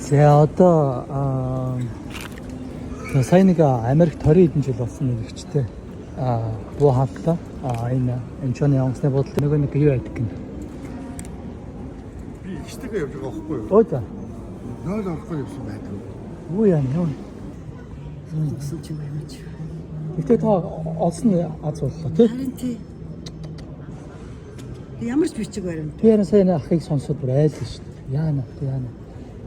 За одоо сайн нэг Америк 20 хэдэн жил болсон нэгчтэй. Буу хавтаа энэ энчоны онгоцны бодол нэг юу байдаг гин. Би ихтэйгээ явж байгаа байхгүй юу? Оо за. 0 орохгүй явсан байдаг. Юу яа нөө. Гэсэн ч юм байна ч. Гэтэ та олсон аз боллоо тий. Харин тий. Ямар ч бичиг баримт. Би яран сайн ахыг сонсоод бүр айлсан шүү дээ. Яана.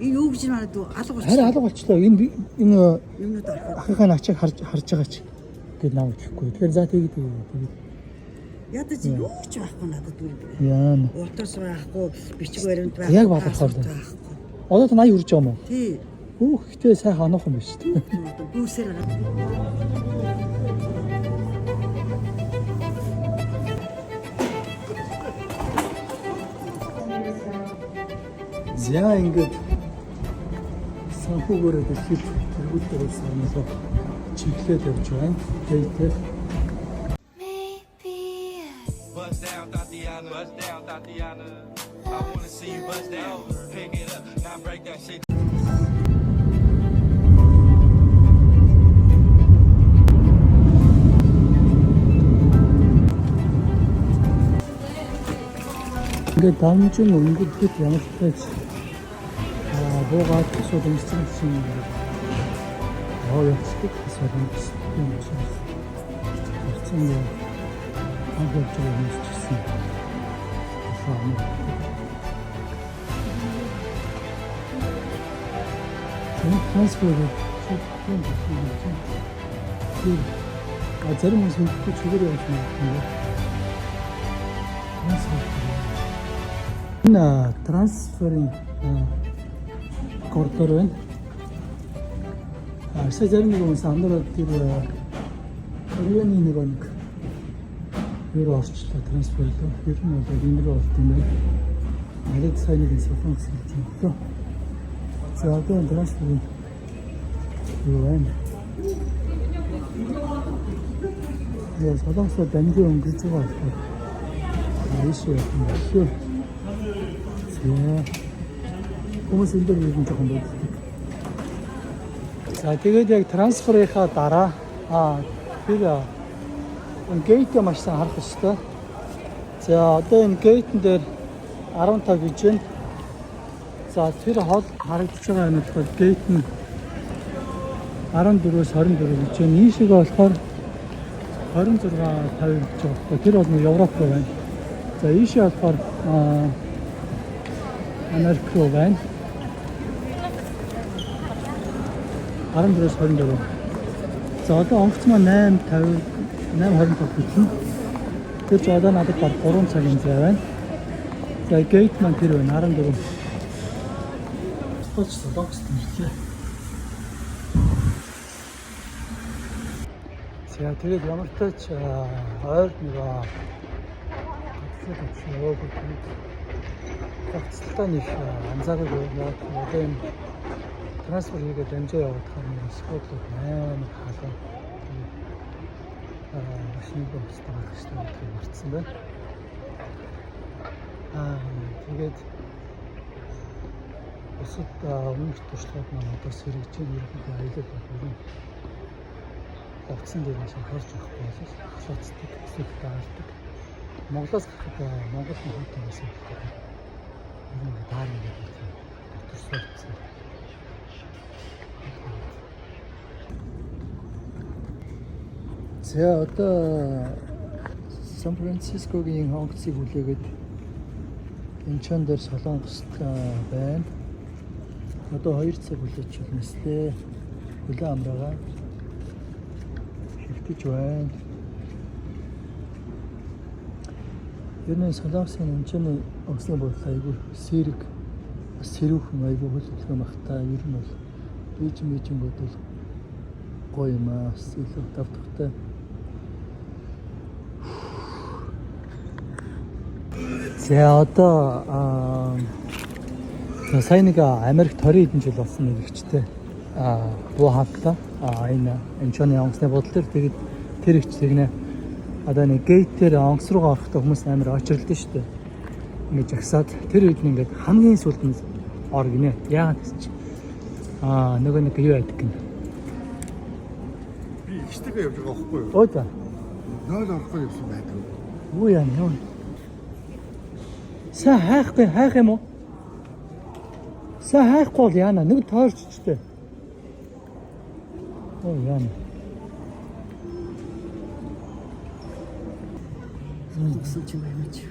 Энэ юу гэж надад алга болчихсон. Харин алга болчлоо. Энэ Юмнууд ороход. ахыхаа ачааг харж байгаа ч гээд намайг тэгэхгүй. Тэгэхээр за тэгээд Ядаж юу ч байхгүй надад үл. яана. Утас байхгүй, бичиг баримт байхгүй. Яг бадархаар байна. Одоо та 80 хүрж байгаа юм уу? Тий. Хүүхдээ сайхан ануухан биш үү? Гүүсээр За ингээд санхүүгээрээ дэлхийд тэргүүлдэг байсан юм уу? Чиглээд явж байна. Тэгээд Bust down, Tatiana. Bust down, Tatiana. I wanna see you bust down. Pick it up, now break that shit. ингээд дамжин өнгөрдөг ямар ч байж буугаад асуудал юмсан юм. Яцдаг асуудал юм шиг. Хэцүү юм. Агуулж байгаа юм шиг. Трансфер зарим хүмүүс мэдхгүй чигээр явж байна. Энэ трансферын коридор байна. Сая зарим нэг хүмүүс амнараа тэр өрөөний нэг юу орчлоо трансферлөө. Ер нь бол энэ рүү болт юм байна. Надад сайн нэг солон гэсэн юм лөө. За одоо трансфер юу байна? Я солонгосоор дамжин өнгөрч байгаа болохоор ийшээ юм шүү. Хүмүүс энэ дээр юм жоохон боддог. За тэгээд яг трансферийнхаа дараа тэр энэ гейт маш сайн харах хэрэгтэй. За одоо энэ гейтэн дээр 15 гэж байна. За тэр хол харагдаж байгаа юм болохоор гейт нь 14-өөс 24 гэж байна. Ийшээгээ болохоор 26 50 гэж байгаа. Тэр бол Европ руу байна. За ийшээ болохоор Америк руу байна. 14-өөс 24. За одоо онгоц маань 8:25 бичнэ. Тэр ч одоо надад баг 3 цагийн зай байна. За гейт маань тэр байна 14. Хоч солонгос төрлөө. За тэгээд ямар ч тач ойр нэг Хацтай нэг анзаардаг яг одоо энэ трансфер хийгээд дамжаа яваад харна скотлог маань халаа. Машин бос таах хэрэгтэй марцсан байна. Тэгээд бусад өмнөх туршлагууд маань одоо сэргэж ерөнхийдөө аялал болох юм. Оцсон дээр нь харж авах болов хацдаг эсвэл даалдаг. Монголоос гарахад Монгол хүмүүстэй байсан. Энэ даарна гэдэг юм. Төрсөлцсөн. За одоо Сан Францискогийн онгоцыг хүлээгээд энчан дээр солонгост байна. Одоо 2 цаг хүлээж байна сте. Хүлээ амраа. Хөвтөж байна. Ер нь солонгосын энчаны онгоцны бодол айгүй сэрүүхэн айгүй хөлтлөм ахтай ер нь бол бийжин бодол гоё юм аа. Илүү тавтахтай. За одоо сайн нэг Америк 20 хэдэн жил болсон нэгчтэй. Буу хавтаа энэ энчоны онгоцны бодол төр тэгээд тэр их тэгнэ. Одоо нэг гейтээр онгоц руу орохдоо хүмүүс амар очирлдэн шүү дээ. Ингээд жагсаад тэр үед нь ингээд хамгийн сүүлд нь ор гинэ. Яагаад гэсэн чи нөгөө нэг юу байдаг гэнэ. Би ихтэйгээ явж байгаа байхгүй юу? Өө за. Нойл орохгүй явсан байдаг. Юу яа нэ. Са хайх юм уу? Са хайхгүй бол яана нэг тойрч чтэй. Оо яана. Гэсэн ч юм байна ч.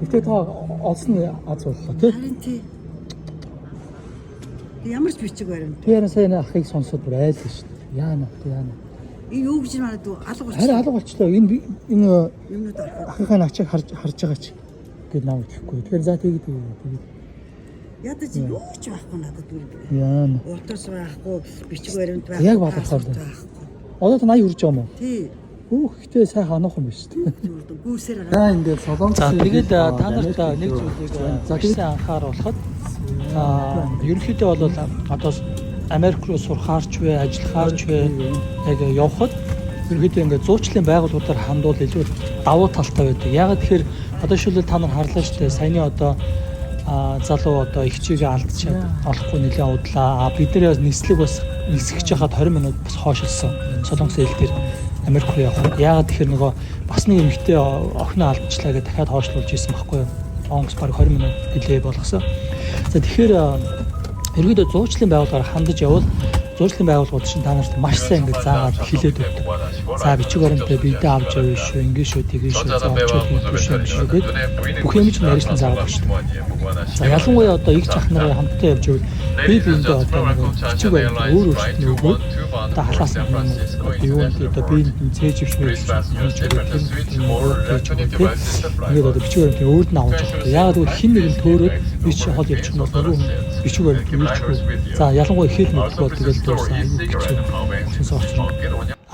Гэтэ та олсон аз боллоо тий. Харин тий. Ямар ч бичиг баримт. Тэр сайн ахыг сонсоод бүр айлсан шүү дээ. Яана. Энэ юу гэж надад алга болчихсон. Харин алга болчлоо. Энэ Юмнууд ороход. ахыхаа ачааг харж байгаа ч гээд намайг гэхгүй. Тэгэхээр за тэгээд Ядаж юу ч байхгүй надад үр. яана. Уртас байхгүй, бичиг баримт байхгүй. Яг бадархаар байна. Одоо та 80 хүрж байгаа юм уу? Тий. Хүүхдээ сайхан ануухан биш үү? Гүүсээр За ингээд солонгос. За тэгээд та нарт нэг зүйлийг загсан анхааруулхад ерөнхийдөө бол одоо Америк руу сурахаарч вэ, ажиллахаарч вэ яг явхад ерөнхийдөө ингээд зуучлалын байгууллагуудаар хандвал илүү давуу талтай байдаг. Ягаад тэгэхээр одоо шилбэл та нар харлаа шүү дээ. Саяны одоо залуу одоо их чигээ алдчихад олохгүй нэлээд удлаа. Бид нэр нислэг бас нисгэж хахад 20 минут бас хойшилсан. Солонгос хэл дээр Америк руу явах. Яагаад тэгэхээр нөгөө бас нэг эмэгтэй охиноо алдчихлаа гэж дахиад хойшлуулж исэн байхгүй юу? Онгоц баг 20 минут дилей болгосон. За тэгэхээр ерөөдөө зуучлалын байгууллагаар хандаж явбал зуучлалын байгууллагууд чинь та нарт маш сайн ингэж заагаад хэлээд өгдөг. За бичиг баримтаа бидээ авч явна шүү, ингэ шүү, тэгээ шүү, за очоод хийх шүү гэд бүх юм чинь нарийнхан заагаад шүү. За ялангуяа одоо их зах нарын хамтдаа явж байвал би биэндээ одоо нэг бичиг баримт өөр өөртөө өгөөд одоо халаас юу вэ одоо би цээж их шүү. Тэгээд одоо бичиг баримтыг өөрд нь авч явах. Яагаад гэвэл хин нэг нь төөрөөд би чи хол явчих юм бол нөгөө бичиг баримт үүсчихгүй. За ялангуяа ихэд мэдгүй бол тэгэл дуусаа аюу хэцүү.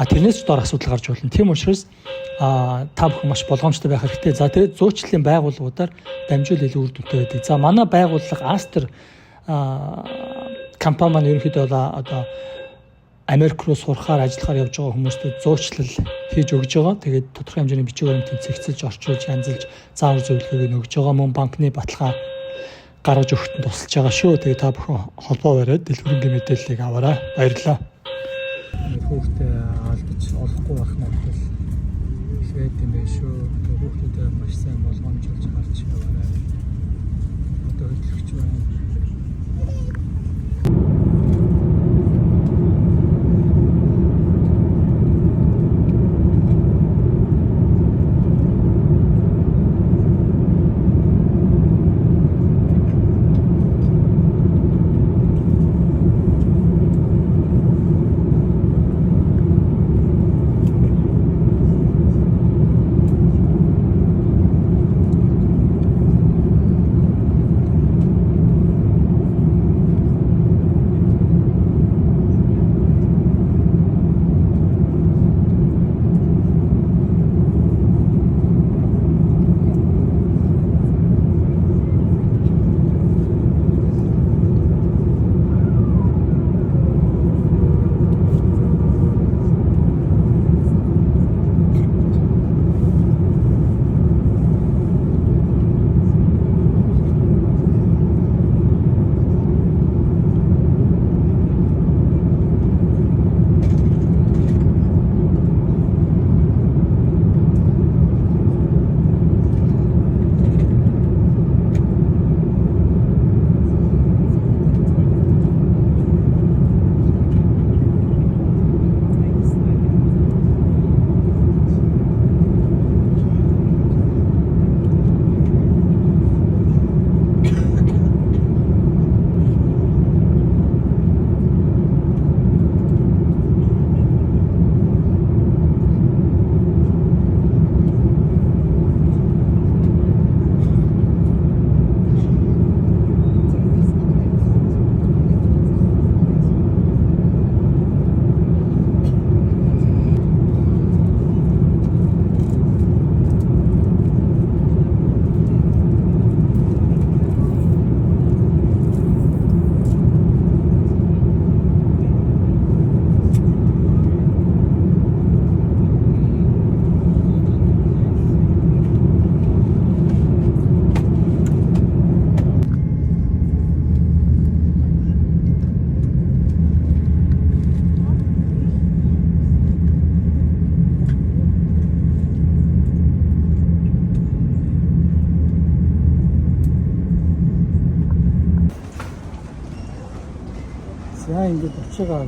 Тэрнээс ч дор асуудал гарч болно. Тийм учраас та бүхэн маш болгоомжтой байх хэрэгтэй. За тэгээд зуучлалын байгууллагуудаар дамжуул илүү үр дүнтэй байдаг. За манай байгууллага Астер компани маань ерөнхийдөө одоо Америк руу сурахаар ажиллахаар явж байгаа хүмүүстээ зуучлал хийж өгж байгаа. Тэгээд тодорхой хэмжээний бичиг баримтыг цэгцэлж, орчуулж, янзалж, заавар зөвлөгөөг өгж байгаа. Мөн банкны баталгаа гаргаж өгөхөд тусалж байгаа шүү. Тэгээд та бүхэн холбоо бариад дэлгүүрийн мэдээллийг аваарай. Баярлалаа. Хүүхдээ алдаж олохгүй байх надад их байд юм байна шүү. Хүүхдүүдээ маш сайн болгоомжуулж гарч яваарай. Одоо хөдөлгөж байна. За ингээд очигаа.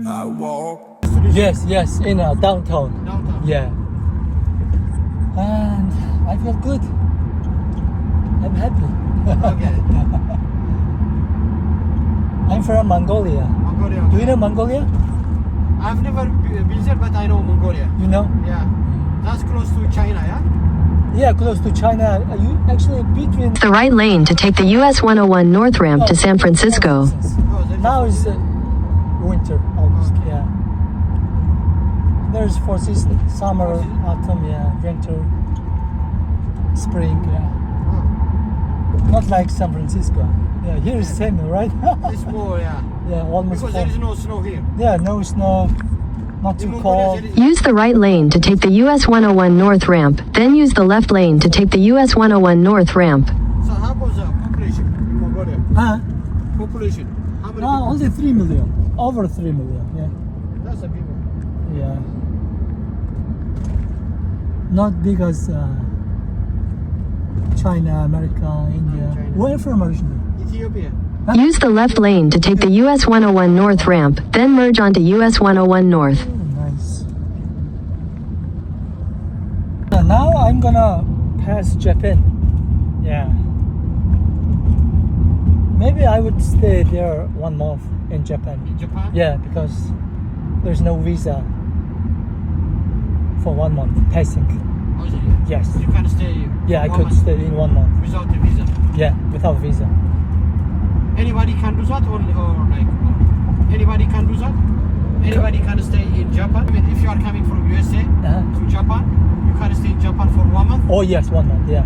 I walk. Yes, in downtown. Downtown. Yeah. And I feel good. I'm happy. Okay. I'm from Mongolia. Mongolia. Do you know Mongolia? I've never been there, but I know Mongolia. You know? Yeah. That's close to China, yeah? Yeah, close to China. You actually between. The right lane to take the US 101 North ramp to San Francisco. Oh, then Now is winter almost. Yeah. There's four seasons: summer, autumn, yeah, winter, spring. Yeah. Oh. Not like San Francisco. Yeah, here is same, right? It's more, yeah. Yeah, almost. Because there is no snow here. Yeah, no snow, not In too Mongolia, cold. there is Use the right lane to take the US 101 North ramp, then use the left lane to take the US 101 North ramp. So how about the population in Mongolia? Population. How many people? Only 3 million. Over 3 million. Yeah. That's a big one. Yeah. Not big as China, America, India. China. Where from originally? Ethiopia. Use the left lane to take the US 101 North ramp, then merge onto US 101 North. Nice. Now I'm gonna pass Japan. Yeah. Maybe I would stay there 1 month in Japan. In Japan? Yeah, because there's no visa for 1 month passing. Oh, is it? Yes. You can stay. Yeah, I one could month stay in 1 month. without a visa. Yeah, without visa. Anybody can do that, or like anybody can do that. Anybody can stay in Japan. I mean, if you are coming from USA to Japan, you can stay in Japan for 1 month. Oh yes, 1 month. Yeah.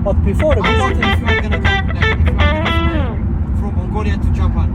But before How about if you are gonna come, like, if you are gonna fly from Mongolia to Japan?